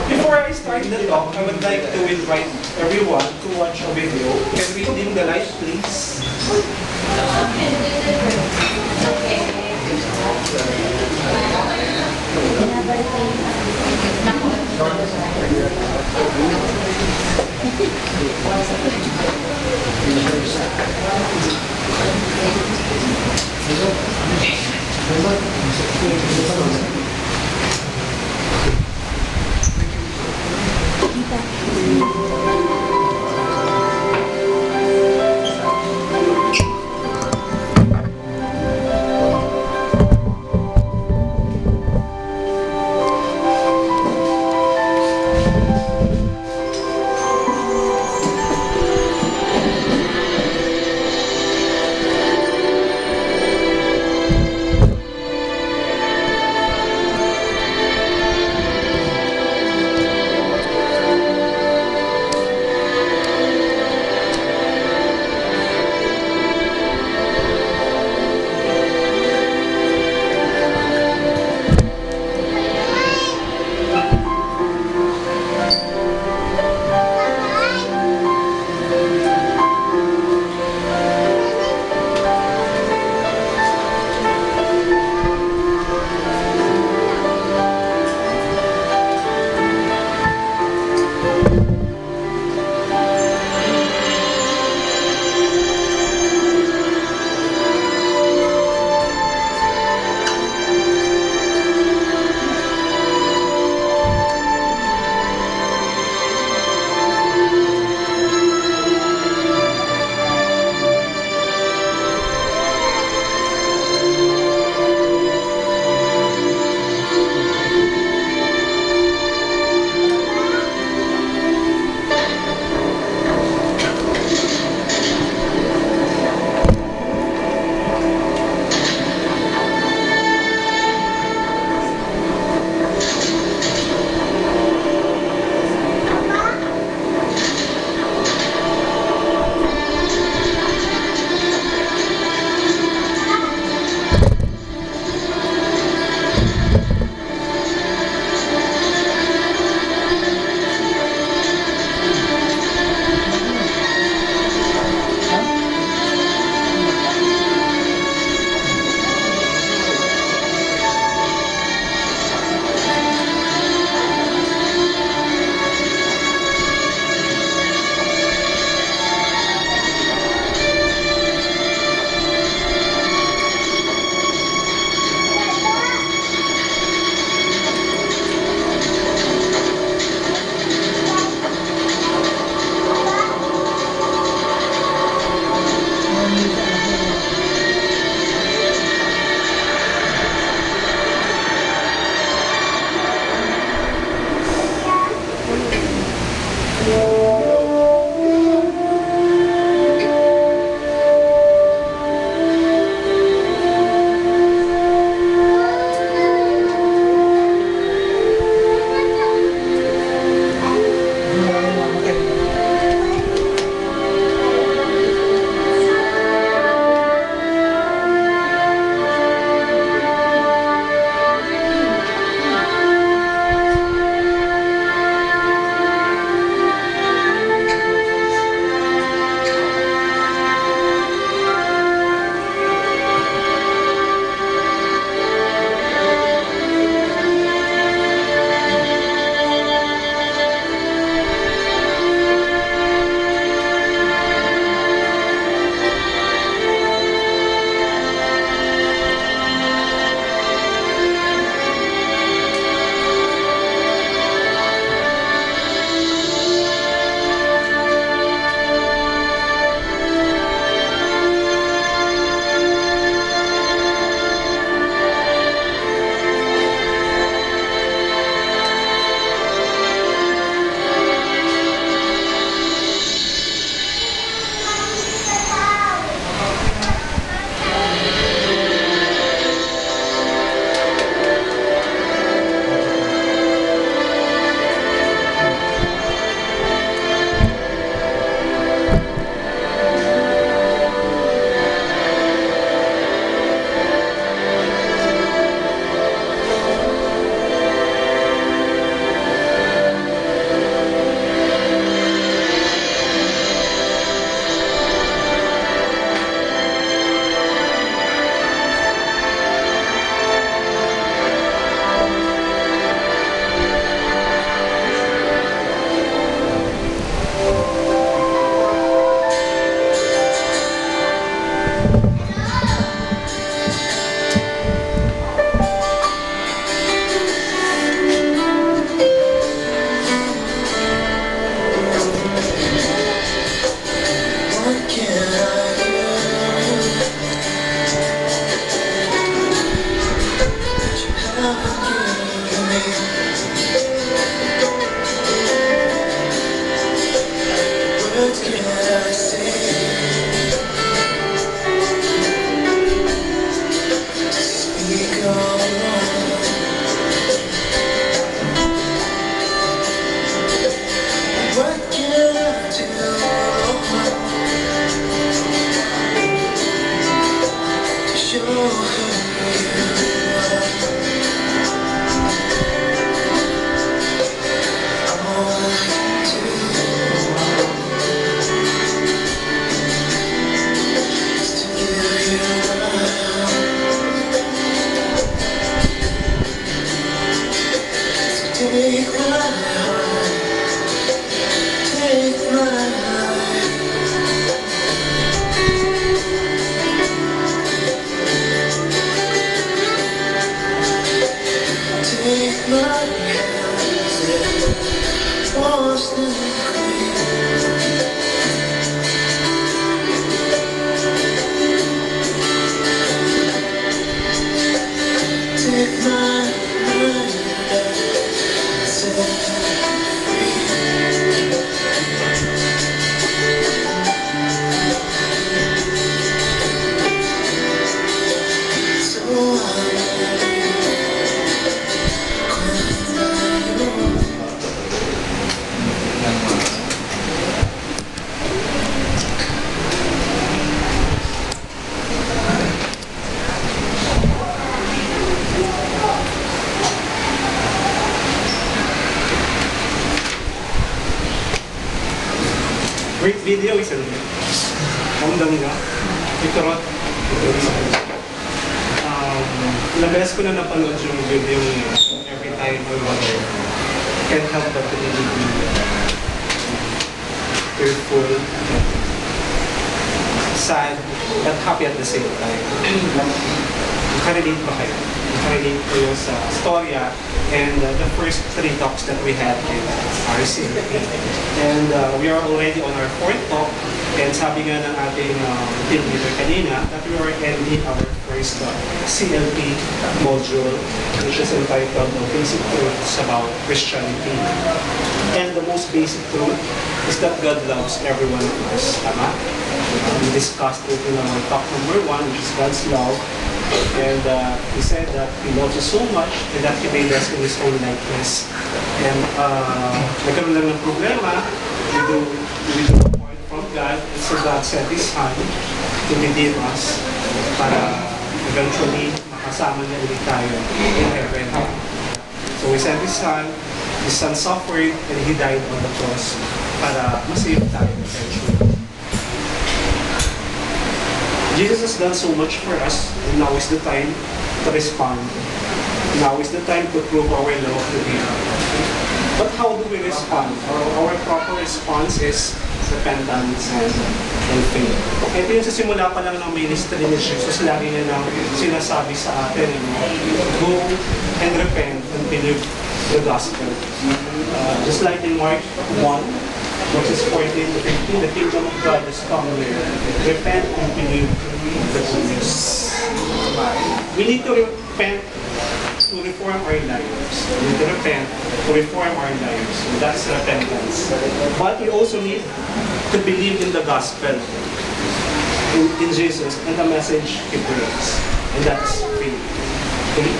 Before I start the talk, I would like to invite everyone to watch a video. Can we dim the light, please? Great video, isn't it? Ang ganda. Iturot. Ilang beses ko na napanood yung video niya. Every time I watch it, can't help but to really be tearful, sad, but happy at the same time. Nakarelate ba kayo? Nakarelate kayo sa storya and the first 3 talks that we had in RCLP. And we are already on our 4th talk, and sabi nga ng ating team leader kanina that we are ending our first CLP module, which is entitled Basic Truths About Christianity. And the most basic truth is that God loves every one of us. Tama? We discussed it in our talk number 1, which is God's love. And he said that he loves us so much and that he made us in his own likeness. And nagkaroon lang ng problema, we do apart from God, and so God sent his Son to redeem us para eventually makasama niya ulit tayo in heaven. So we sent his Son suffered, and he died on the cross para masave tayo eventually. Jesus has done so much for us, and now is the time to respond. Now is the time to prove our love to Him. But how do we respond? Our proper response is repentance and faith. Ito yung sa simula pa lang ng ministry ni Jesus, lagi niya nang sinasabi sa atin, go and repent and believe the gospel. Just like in Mark 1, verses 14 to 15, the kingdom of God is come near. Repent and believe the good news. We need to repent to reform our lives. We need to repent to reform our lives. And that's repentance. But we also need to believe in the gospel, in Jesus, and the message He brings. And that's faith. Okay?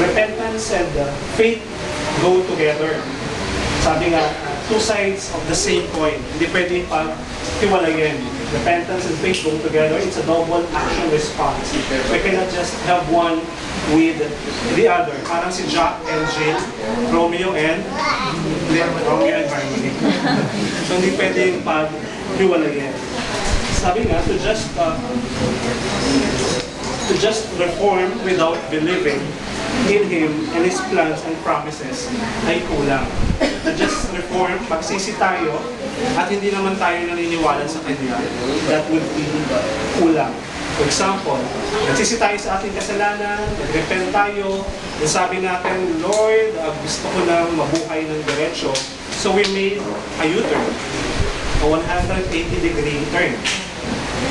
Repentance and faith go together. Sabi nga, 2 sides of the same coin. Hindi pwedeng pag-hiwalayin. Repentance and faith go together. It's a double action response. We cannot just have one with the other. Parang si Jack and Jill, Romeo and Harmony. So hindi pwedeng pag-hiwalayin. Sabi nga, to just reform without believing in Him and His plans and promises ay kulang. To just reform, pagsisi tayo, at hindi naman tayo naniniwala sa Kanya, that would be kulang. For example, nagsisi tayo sa ating kasalanan, nag-repent tayo, and sabi natin, Lord, gusto ko lang mabuhay ng diretso. So we made a U-turn, a 180-degree turn.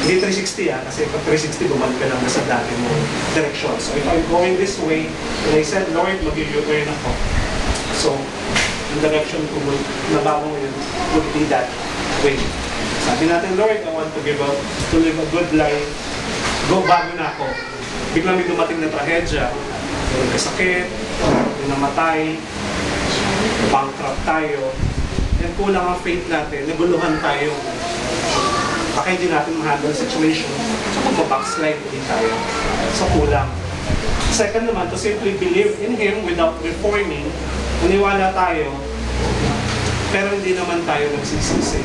Hindi 360 kasi pag 360 bumalik ka lang sa dati mo direction. So if I'm going this way, and I said, Lord, mag-U-turn ako. So, ang direction ko na bago ngayon would be that way. Sabi natin, Lord, I want to live a good life. Go, bago na ako. Biglang may dumating na trahedya. May kasakit, may namatay, bankrupt tayo. And kulang ang faith natin, naguluhan tayo. Baka hindi natin ma-handle situation, so mag-backslide din tayo. So kulang. Second naman, to simply believe in Him without reforming, naniwala tayo, pero hindi naman tayo nagsisisi.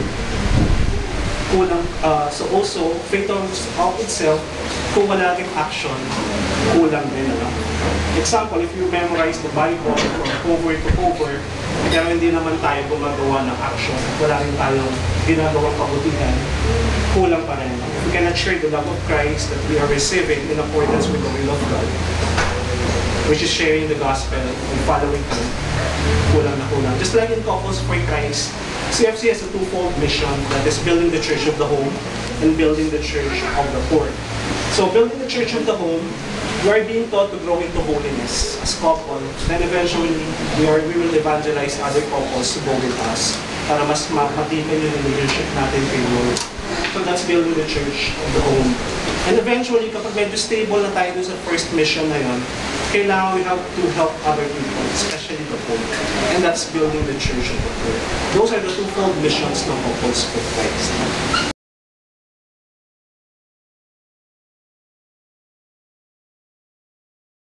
Kulang. So also, faith of itself, kung wala rin action, kulang din. Example, if you memorize the Bible from cover to cover, pero hindi naman tayo gumagawa ng action, wala rin tayong ginagawang kabutihan, kulang pa rin. If we cannot share the love of Christ that we are receiving in accordance with the will of God, which is sharing the gospel and following Him, kulang na kulang. Just like in Couples for Christ, CFC has a twofold mission, that is building the church of the home and building the church of the poor. So building the church of the home, we are being taught to grow into holiness as couple. Then eventually, we will evangelize other couples to go with us para mas matipan yung leadership natin kay Lord. So that's building the church of the home. And eventually, kapag medyo stable na tayo dun sa first mission na yun, kailangan we have to help other people, especially the poor. And that's building the church of the poor. Those are the twofold missions ng Couples for Christ.